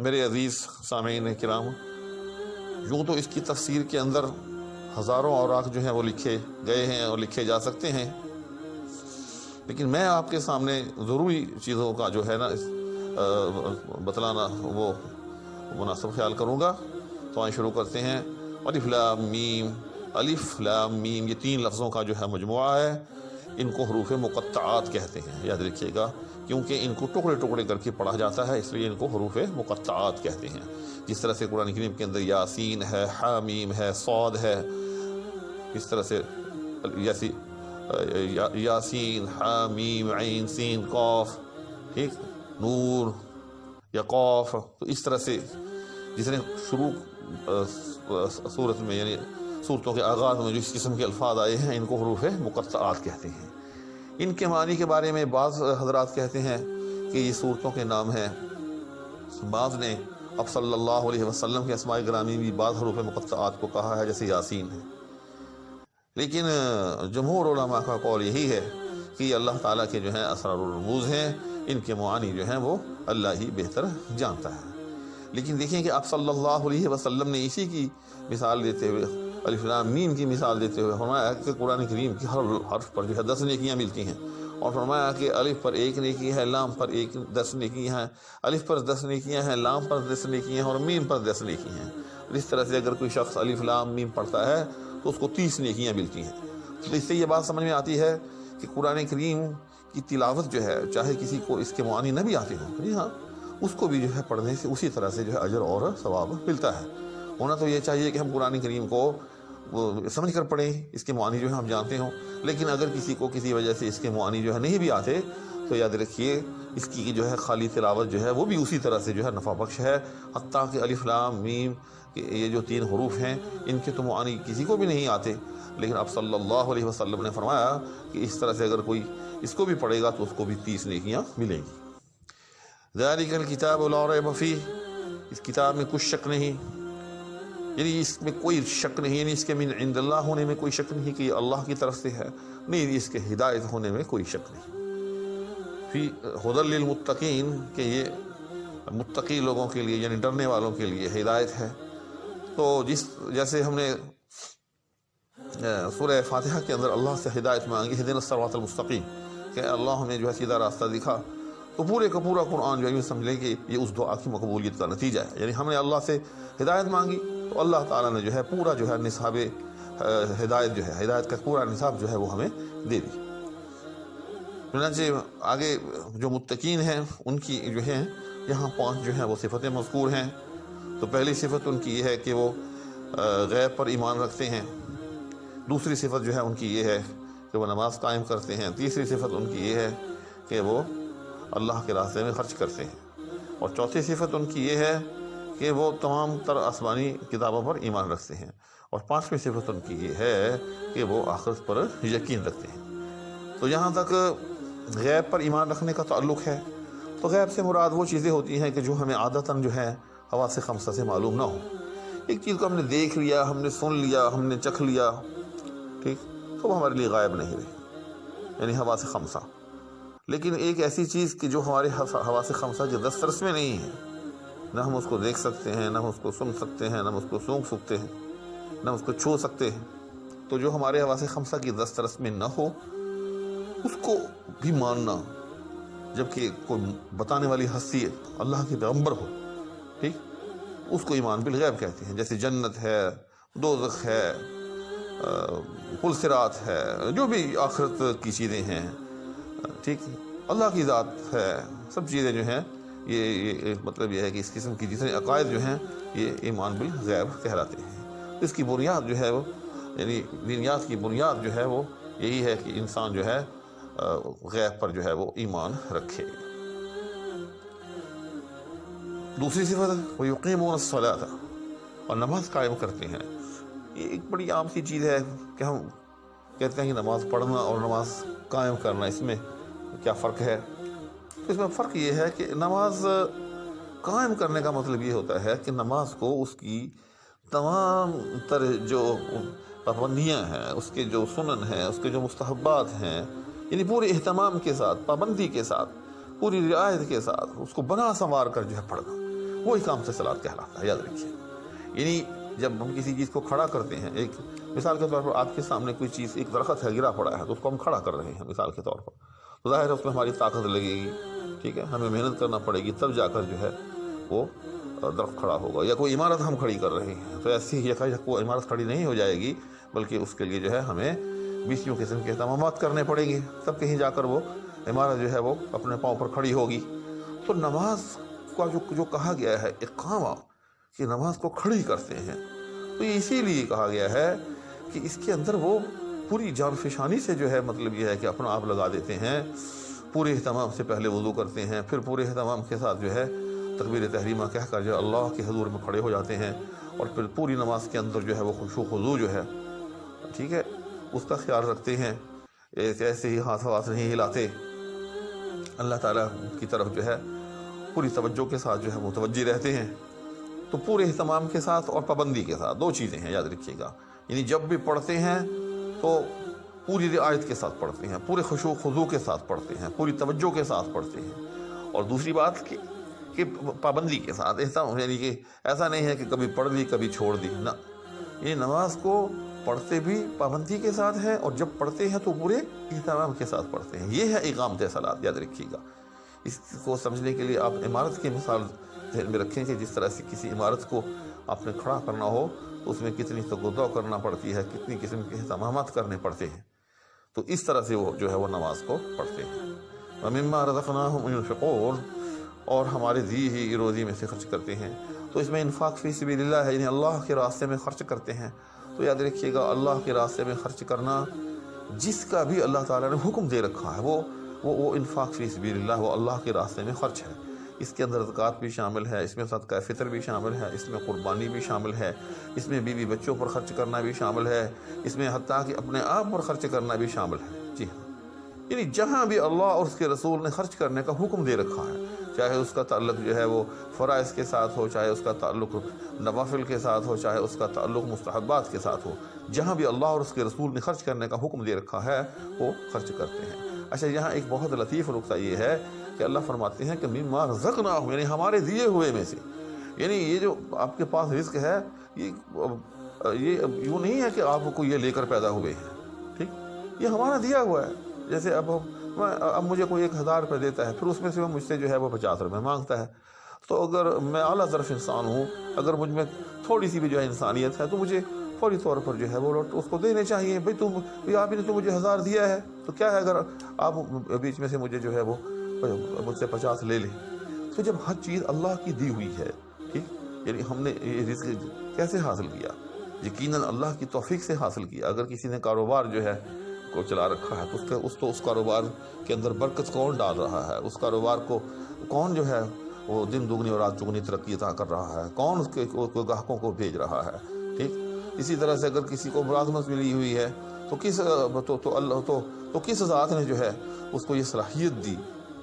میرے عزیز سامعین کرام، یوں تو اس کی تفسیر کے اندر ہزاروں اوراق جو ہیں وہ لکھے گئے ہیں اور لکھے جا سکتے ہیں، لیکن میں آپ کے سامنے ضروری چیزوں کا جو ہے نا بتلانا وہ مناسب خیال کروں گا۔ تو آئیں شروع کرتے ہیں۔ الف لام میم، الف لام میم یہ 3 لفظوں کا جو ہے مجموعہ ہے، ان کو حروف مقطعات کہتے ہیں، یاد رکھیے گا، کیونکہ ان کو ٹکڑے ٹکڑے کر کے پڑھا جاتا ہے، اس لیے ان کو حروف مقطعات کہتے ہیں۔ جس طرح سے قرآن کریم کے اندر یاسین ہے، حامیم ہے، صاد ہے، اس طرح سے یاسین حامیم عین سین قاف، ٹھیک، نور یا قاف، تو اس طرح سے جس نے شروع صورت میں یعنی صورتوں کے آغاز میں جس قسم کے الفاظ آئے ہیں ان کو حروف مقطعات کہتے ہیں۔ ان کے معنی کے بارے میں بعض حضرات کہتے ہیں کہ یہ صورتوں کے نام ہیں، بعض نے اب صلی اللہ علیہ وسلم کے اسماء گرامی بھی بعض حروف مقطعات کو کہا ہے، جیسے یاسین ہے، لیکن جمہور علماء کا قول یہی ہے کہ یہ اللہ تعالیٰ کے جو ہیں اسرار الرموز ہیں، ان کے معانی جو ہیں وہ اللہ ہی بہتر جانتا ہے۔ لیکن دیکھیں کہ آپ صلی اللہ علیہ وسلم نے اسی کی مثال دیتے ہوئے، الف لام میم کی مثال دیتے ہوئے فرمایا کہ قرآن کریم کی ہر حرف پر جو ہے 10 نیکیاں ملتی ہیں، اور فرمایا کہ الف پر 1 نیکی ہے، لام پر 10 نیکیاں ہیں، الف پر 10 نیکیاں ہیں، لام پر 10 نیکیاں ہیں، اور میم پر 10 نیکی ہیں۔ اس طرح سے اگر کوئی شخص الف لام میم پڑھتا ہے تو اس کو 30 نیکیاں ملتی ہیں۔ تو اس سے یہ بات سمجھ میں آتی ہے کہ قرآن کریم کی تلاوت جو ہے، چاہے کسی کو اس کے معانی نہ بھی آتے ہوں، جی ہاں، اس کو بھی جو ہے پڑھنے سے اسی طرح سے جو ہے اجر اور ثواب ملتا ہے۔ ہونا تو یہ چاہیے کہ ہم قرآن کریم کو سمجھ کر پڑھیں، اس کے معانی جو ہے ہم جانتے ہوں، لیکن اگر کسی کو کسی وجہ سے اس کے معانی جو ہے نہیں بھی آتے تو یاد رکھیے اس کی جو ہے خالی تلاوت جو ہے وہ بھی اسی طرح سے جو ہے نفع بخش ہے، حتیٰ کہ الف لام میم یہ جو 3 حروف ہیں ان کے تو معانی کسی کو بھی نہیں آتے، لیکن اب صلی اللہ علیہ وسلم نے فرمایا کہ اس طرح سے اگر کوئی اس کو بھی پڑھے گا تو اس کو بھی 30 نیکیاں ملیں گی۔ ذالک الکتاب لا ریب فیہ، اس کتاب میں کچھ شک نہیں، یعنی اس میں کوئی شک نہیں، یعنی اس کے من عند اللہ ہونے میں کوئی شک نہیں کہ یہ اللہ کی طرف سے ہے، نہیں اس کے ہدایت ہونے میں کوئی شک نہیں۔ فی ھدی للمتقین کہ یہ متقی لوگوں کے لیے یعنی ڈرنے والوں کے لیے ہدایت ہے۔ تو جیسے ہم نے سورہ فاتحہ کے اندر اللہ سے ہدایت مانگی، اہدنا الصراط المستقیم، کہ اللہ ہمیں جو ہے سیدھا راستہ دکھا، تو پورے کا پورا قرآن جو ہے سمجھ لیں کہ یہ اس دعا کی مقبولیت کا نتیجہ ہے، یعنی ہم نے اللہ سے ہدایت مانگی تو اللہ تعالیٰ نے جو ہے پورا جو ہے نصاب ہدایت جو ہے، ہدایت کا پورا نصاب جو ہے وہ ہمیں دے دی۔ چنانچہ آگے جو متقین ہیں ان کی جو ہے یہاں 5 جو ہیں وہ صفتیں مذکور ہیں۔ تو پہلی صفت ان کی یہ ہے کہ وہ غیب پر ایمان رکھتے ہیں، دوسری صفت جو ہے ان کی یہ ہے کہ وہ نماز قائم کرتے ہیں، تیسری صفت ان کی یہ ہے کہ وہ اللہ کے راستے میں خرچ کرتے ہیں، اور چوتھی صفت ان کی یہ ہے کہ وہ تمام تر آسمانی کتابوں پر ایمان رکھتے ہیں، اور 5ویں صفت ان کی یہ ہے کہ وہ آخرت پر یقین رکھتے ہیں۔ تو یہاں تک غیب پر ایمان رکھنے کا تعلق ہے، تو غیب سے مراد وہ چیزیں ہوتی ہیں کہ جو ہمیں عادتاً جو ہے حواس خمسہ سے معلوم نہ ہو۔ ایک چیز کو ہم نے دیکھ لیا، ہم نے سن لیا، ہم نے چکھ لیا، ٹھیک، تو وہ ہمارے لیے غائب نہیں رہی، یعنی حواس خمسہ۔ لیکن ایک ایسی چیز کہ جو ہمارے حواس خمسہ کے دسترس میں نہیں ہے، نہ ہم اس کو دیکھ سکتے ہیں، نہ ہم اس کو سن سکتے ہیں، نہ ہم اس کو سونگھ سکتے ہیں، نہ اس کو چھو سکتے ہیں، تو جو ہمارے حواس خمسہ کی دسترس میں نہ ہو اس کو بھی ماننا، جبکہ کوئی بتانے والی ہستی اللہ کے پیغمبر ہو، ٹھیک، اس کو ایمان بالغیب کہتے ہیں۔ جیسے جنت ہے، دوزخ ہے، پل صراط ہے، جو بھی آخرت کی چیزیں ہیں، ٹھیک، اللہ کی ذات ہے، سب چیزیں جو ہیں یہ مطلب یہ ہے کہ اس قسم کی جتنے عقائد جو ہیں یہ ایمان بالغیب کہلاتے ہیں۔ اس کی بنیاد جو ہے وہ یعنی دینیات کی بنیاد جو ہے وہ یہی ہے کہ انسان جو ہے غیب پر جو ہے وہ ایمان رکھے۔ دوسری صفت وہ یقیمون الصلاۃ، اور نماز قائم کرتے ہیں۔ یہ ایک بڑی عام سی چیز ہے کہ ہم کہتے ہیں کہ نماز پڑھنا اور نماز قائم کرنا اس میں کیا فرق ہے؟ اس میں فرق یہ ہے کہ نماز قائم کرنے کا مطلب یہ ہوتا ہے کہ نماز کو اس کی تمام تر جو پابندیاں ہیں، اس کے جو سنن ہیں، اس کے جو مستحبات ہیں، یعنی پورے اہتمام کے ساتھ، پابندی کے ساتھ، پوری رعایت کے ساتھ اس کو بنا سنوار کر جو ہے پڑھنا۔ وہ اقامت صلاۃ کہلاتا ہے، یاد رکھیے۔ یعنی جب ہم کسی چیز کو کھڑا کرتے ہیں، ایک مثال کے طور پر آپ کے سامنے کوئی چیز، ایک درخت ہے گرا پڑا ہے، تو اس کو ہم کھڑا کر رہے ہیں مثال کے طور پر، تو ظاہر ہے اس میں ہماری طاقت لگے گی، ٹھیک ہے، ہمیں محنت کرنا پڑے گی، تب جا کر جو ہے وہ درخت کھڑا ہوگا۔ یا کوئی عمارت ہم کھڑی کر رہے ہیں، تو ایسی ہی کوئی عمارت کھڑی نہیں ہو جائے گی، بلکہ اس کے لیے جو ہے ہمیں بیسیوں قسم کے اہتمامات کرنے پڑیں گے، تب کہیں جا کر وہ عمارت جو ہے وہ اپنے پاؤں پر کھڑی ہوگی۔ تو نماز کا جو کہا گیا ہے اقامہ، کہ نماز کو کھڑی کرتے ہیں، تو یہ اسی لیے کہا گیا ہے کہ اس کے اندر وہ پوری جان فشانی سے جو ہے، مطلب یہ ہے کہ اپنا آپ لگا دیتے ہیں، پورے اہتمام سے پہلے وضو کرتے ہیں، پھر پورے اہتمام کے ساتھ جو ہے تکبیر تحریمہ کہہ کر جو اللہ کے حضور میں کھڑے ہو جاتے ہیں، اور پھر پوری نماز کے اندر جو ہے وہ خشوع و خضوع جو ہے، ٹھیک ہے، اس کا خیال رکھتے ہیں، ایسے ہی ہاتھ نہیں ہلاتے، اللہ تعالیٰ کی طرف جو ہے پوری توجہ کے ساتھ جو ہے متوجہ رہتے ہیں۔ تو پورے اہتمام کے ساتھ اور پابندی کے ساتھ، دو چیزیں ہیں، یاد رکھیے گا۔ یعنی جب بھی پڑھتے ہیں تو پوری رعایت کے ساتھ پڑھتے ہیں، پورے خشوع و خضوع کے ساتھ پڑھتے ہیں، پوری توجہ کے ساتھ پڑھتے ہیں، اور دوسری بات کہ پابندی کے ساتھ اہتمام، یعنی کہ ایسا نہیں ہے کہ کبھی پڑھ لی کبھی چھوڑ دی، نہ، یہ نماز کو پڑھتے بھی پابندی کے ساتھ ہے، اور جب پڑھتے ہیں تو پورے اہتمام کے ساتھ پڑھتے ہیں۔ یہ ہے اقامت صلاۃ، یاد رکھیے گا۔ اس کو سمجھنے کے لیے آپ عمارت کی مثال ذہن میں رکھیں کہ جس طرح سے کسی عمارت کو آپ نے کھڑا کرنا ہو تو اس میں کتنی تگودو کرنا پڑتی ہے، کتنی قسم کے اہتمامات کرنے پڑتے ہیں، تو اس طرح سے وہ جو ہے وہ نماز کو پڑھتے ہیں۔ وَمِمَّا رَزَقْنَاهُمْ يُنْفِقُونَ، اور ہمارے دی ہی روزی میں سے خرچ کرتے ہیں۔ تو اس میں انفاق فی سبیل اللہ ہے، یعنی اللہ کے راستے میں خرچ کرتے ہیں۔ تو یاد رکھیے گا، اللہ کے راستے میں خرچ کرنا جس کا بھی اللہ تعالیٰ نے حکم دے رکھا ہے، وہ انفاق فی سبیل اللہ، وہ اللہ کے راستے میں خرچ ہے۔ اس کے اندر زکوٰۃ بھی شامل ہے، اس میں صدقہ فطر بھی شامل ہے، اس میں قربانی بھی شامل ہے، اس میں بیوی بچوں پر خرچ کرنا بھی شامل ہے، اس میں حتیٰ کہ اپنے آپ پر خرچ کرنا بھی شامل ہے۔ جی ہاں، یعنی جہاں بھی اللہ اور اس کے رسول نے خرچ کرنے کا حکم دے رکھا ہے، چاہے اس کا تعلق جو ہے وہ فرائض کے ساتھ ہو، چاہے اس کا تعلق نوافل کے ساتھ ہو، چاہے اس کا تعلق مستحبات کے ساتھ ہو، جہاں بھی اللہ اور اس کے رسول نے خرچ کرنے کا حکم دے رکھا ہے وہ خرچ کرتے ہیں۔ اچھا، یہاں ایک بہت لطیف نکتہ یہ ہے کہ اللہ فرماتے ہیں کہ مما رزقناہم، یعنی ہمارے دیے ہوئے میں سے، یعنی یہ جو آپ کے پاس رزق ہے، یہ یوں نہیں ہے کہ آپ کو یہ لے کر پیدا ہوئے ہیں، ٹھیک، یہ ہمارا دیا ہوا ہے۔ جیسے اب مجھے کوئی 1000 روپے دیتا ہے، پھر اس میں سے وہ مجھ سے جو ہے وہ 50 روپے مانگتا ہے، تو اگر میں اعلیٰ ظرف انسان ہوں، اگر مجھ میں تھوڑی سی بھی جو ہے انسانیت ہے، تو مجھے فوری طور پر جو ہے وہ اس کو دینے چاہیے۔ بھائی آپ نے تو مجھے 1000 دیا ہے، تو کیا ہے اگر آپ بیچ میں سے مجھے جو ہے وہ مجھ سے 50 لے لیں۔ تو جب ہر چیز اللہ کی دی ہوئی ہے، ٹھیک، یعنی ہم نے یہ رزق کیسے حاصل کیا؟ یقیناً اللہ کی توفیق سے حاصل کیا۔ اگر کسی نے کاروبار جو ہے کو چلا رکھا ہے تو اس کاروبار کے اندر برکت کون ڈال رہا ہے؟ اس کاروبار کو کون جو ہے وہ دن دگنی اور رات چگنی ترقی عطا کر رہا ہے؟ کون اس کے گاہکوں کو بھیج رہا ہے؟ ٹھیک، اسی طرح سے اگر کسی کو ملازمت ملی ہوئی ہے تو کس ذات نے جو ہے اس کو یہ صلاحیت دی؟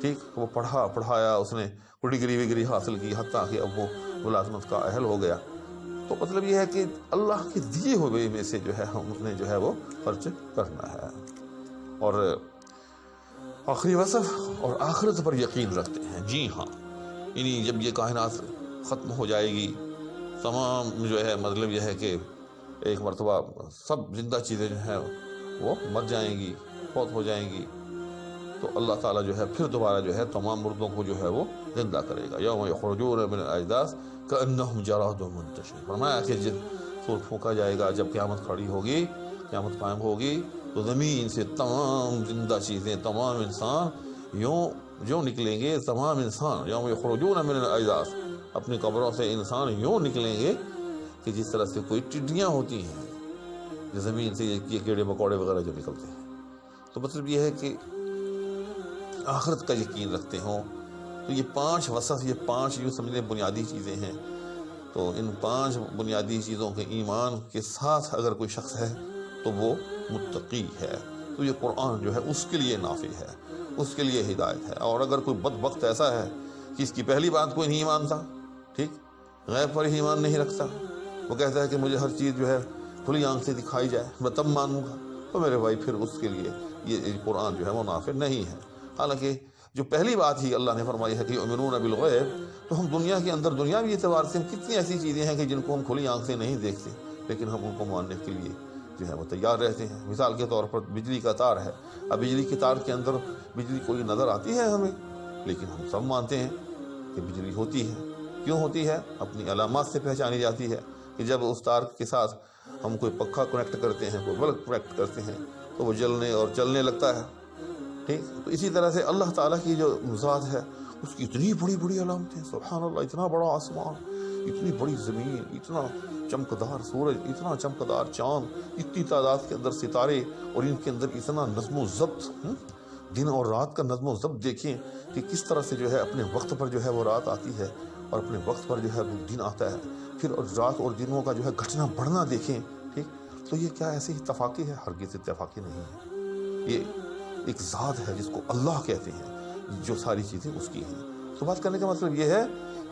ٹھیک، وہ پڑھایا، اس نے کوئی ڈگری وگری حاصل کی، حتیٰ کہ اب وہ ملازمت کا اہل ہو گیا۔ تو مطلب یہ ہے کہ اللہ کے دیے ہوئے میں سے جو ہے ہم نے جو ہے وہ خرچ کرنا ہے۔ اور آخری وصف، اور آخرت پر یقین رکھتے ہیں۔ جی ہاں، یعنی جب یہ کائنات ختم ہو جائے گی، تمام جو ہے مطلب یہ ہے کہ ایک مرتبہ سب زندہ چیزیں جو ہیں وہ مر جائیں گی، فوت ہو جائیں گی، تو اللہ تعالیٰ جو ہے پھر دوبارہ جو ہے تمام مردوں کو جو ہے وہ زندہ کرے گا۔ یوم یخرجون من الاجداث کأنہم جراد منتشر، فرمایا کہ جب سور پھونکا جائے گا، جب قیامت کھڑی ہوگی، قیامت قائم ہوگی، تو زمین سے تمام زندہ چیزیں، تمام انسان یوں نکلیں گے، تمام انسان یوم یخرجون من الاجداث، اپنی قبروں سے انسان یوں نکلیں گے کہ جس طرح سے کوئی ٹڈیاں ہوتی ہیں زمین سے، یہ کیڑے مکوڑے وغیرہ جو نکلتے ہیں۔ تو مطلب یہ ہے کہ آخرت کا یقین رکھتے ہوں۔ تو یہ 5 وصف، یہ 5 یوں سمجھنے بنیادی چیزیں ہیں۔ تو ان 5 بنیادی چیزوں کے ایمان کے ساتھ اگر کوئی شخص ہے تو وہ متقی ہے۔ تو یہ قرآن جو ہے اس کے لیے نافع ہے، اس کے لیے ہدایت ہے۔ اور اگر کوئی بدبخت ایسا ہے کہ اس کی پہلی بات کوئی نہیں مانتا، ٹھیک، غیب پر ہی ایمان نہیں رکھتا، وہ کہتا ہے کہ مجھے ہر چیز جو ہے کھلی آنکھ سے دکھائی جائے میں تب مانوں گا، تو میرے بھائی پھر اس کے لیے یہ قرآن جو ہے وہ نافع نہیں ہے۔ حالانکہ جو پہلی بات ہی اللہ نے فرمائی ہے کہ یؤمنون بالغیب، تو ہم دنیا کے اندر دنیاوی اعتبار سے ہم کتنی ایسی چیزیں ہیں کہ جن کو ہم کھلی آنکھ سے نہیں دیکھتے، لیکن ہم ان کو ماننے کے لیے جو ہے وہ تیار رہتے ہیں۔ مثال کے طور پر بجلی کا تار ہے، اب بجلی کی تار کے اندر بجلی کوئی نظر آتی ہے ہمیں، لیکن ہم سب مانتے ہیں کہ بجلی ہوتی ہے۔ کیوں ہوتی ہے؟ اپنی علامات سے پہچانی جاتی ہے کہ جب اس تار کے ساتھ ہم کوئی پنکھا کنیکٹ کرتے ہیں، کوئی بلب کنیکٹ کرتے ہیں تو وہ جلنے اور چلنے لگتا ہے، ٹھیک۔ تو اسی طرح سے اللہ تعالیٰ کی جو ذات ہے اس کی اتنی بڑی بڑی علامتیں، سبحان اللہ، اتنا بڑا آسمان، اتنی بڑی زمین، اتنا چمکدار سورج، اتنا چمکدار چاند، اتنی تعداد کے اندر ستارے، اور ان کے اندر اتنا نظم و ضبط، دن اور رات کا نظم و ضبط دیکھیں کہ کس طرح سے جو ہے اپنے وقت پر جو ہے وہ رات آتی ہے اور اپنے وقت پر جو ہے وہ دن آتا ہے، پھر رات اور دنوں کا جو ہے گھٹنا بڑھنا دیکھیں، ٹھیک۔ تو یہ کیا ایسے اتفاقی ہے؟ ہرگز اتفاقی نہیں ہے، یہ ایک ذات ہے جس کو اللہ کہتے ہیں، جو ساری چیزیں اس کی ہیں۔ تو بات کرنے کا مطلب یہ ہے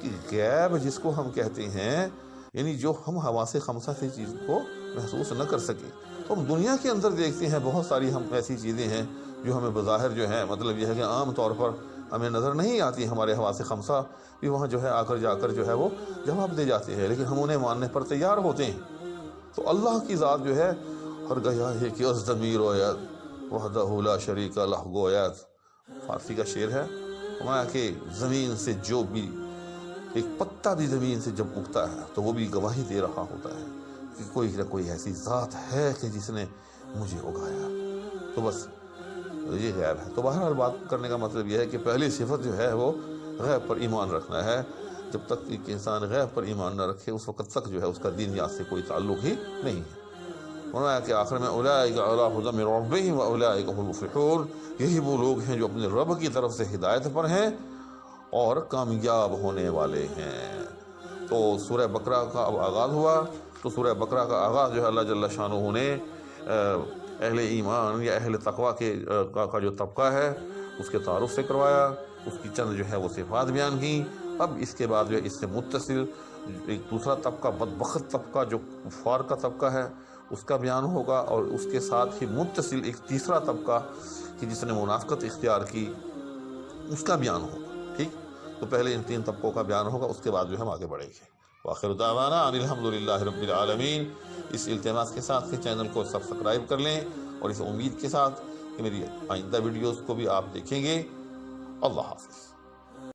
کہ غیب جس کو ہم کہتے ہیں، یعنی جو ہم حواس خمسہ سے چیز کو محسوس نہ کر سکیں، تو ہم دنیا کے اندر دیکھتے ہیں بہت ساری ہم ایسی چیزیں ہیں جو ہمیں بظاہر جو ہے مطلب یہ ہے کہ عام طور پر ہمیں نظر نہیں آتی، ہمارے حواس خمسہ بھی وہاں جو ہے آ کر جا کر جو ہے وہ جواب دے جاتے ہیں، لیکن ہم انہیں ماننے پر تیار ہوتے ہیں۔ تو اللہ کی ذات جو ہے ہر گیا ہے کہ از ضمیر وید وحدہ لا شریک لہ گوید، فارسی کا شعر ہے، فرمایا کہ زمین سے جو بھی ایک پتا بھی زمین سے جب اگتا ہے تو وہ بھی گواہی دے رہا ہوتا ہے کہ کوئی نہ کوئی ایسی ذات ہے کہ جس نے مجھے اگایا۔ تو بس یہ غیب ہے۔ تو بہرحال بات کرنے کا مطلب یہ ہے کہ پہلی صفت جو ہے وہ غیب پر ایمان رکھنا ہے۔ جب تک ایک انسان غیب پر ایمان نہ رکھے اس وقت تک جو ہے اس کا دینیات سے کوئی تعلق ہی نہیں ہے۔ فرمایا کہ آخر میں اولئک علی ھدی من ربہم واولئک هم المفلحون، یہی وہ لوگ ہیں جو اپنے رب کی طرف سے ہدایت پر ہیں اور کامیاب ہونے والے ہیں۔ تو سورہ بقرہ کا اب آغاز ہوا، تو سورہ بقرہ کا آغاز جو ہے اللہ جل شانہ نے اہل ایمان یا اہل تقویٰ کا جو طبقہ ہے اس کے تعارف سے کروایا، اس کی چند جو ہے وہ صفات بیان کی۔ اب اس کے بعد جو ہے اس سے متصل ایک دوسرا طبقہ، بدبخت طبقہ جو کفار کا طبقہ ہے، اس کا بیان ہوگا، اور اس کے ساتھ ہی متصل ایک تیسرا طبقہ کہ جس نے منافقت اختیار کی، اس کا بیان ہوگا، ٹھیک۔ تو پہلے ان تین طبقوں کا بیان ہوگا، اس کے بعد جو ہم آگے بڑھیں گے۔ وآخر دعوانا ان الحمدللہ رب العالمین۔ اس التماس کے ساتھ کہ چینل کو سبسکرائب کر لیں، اور اس امید کے ساتھ کہ میری آئندہ ویڈیوز کو بھی آپ دیکھیں گے۔ اللہ حافظ۔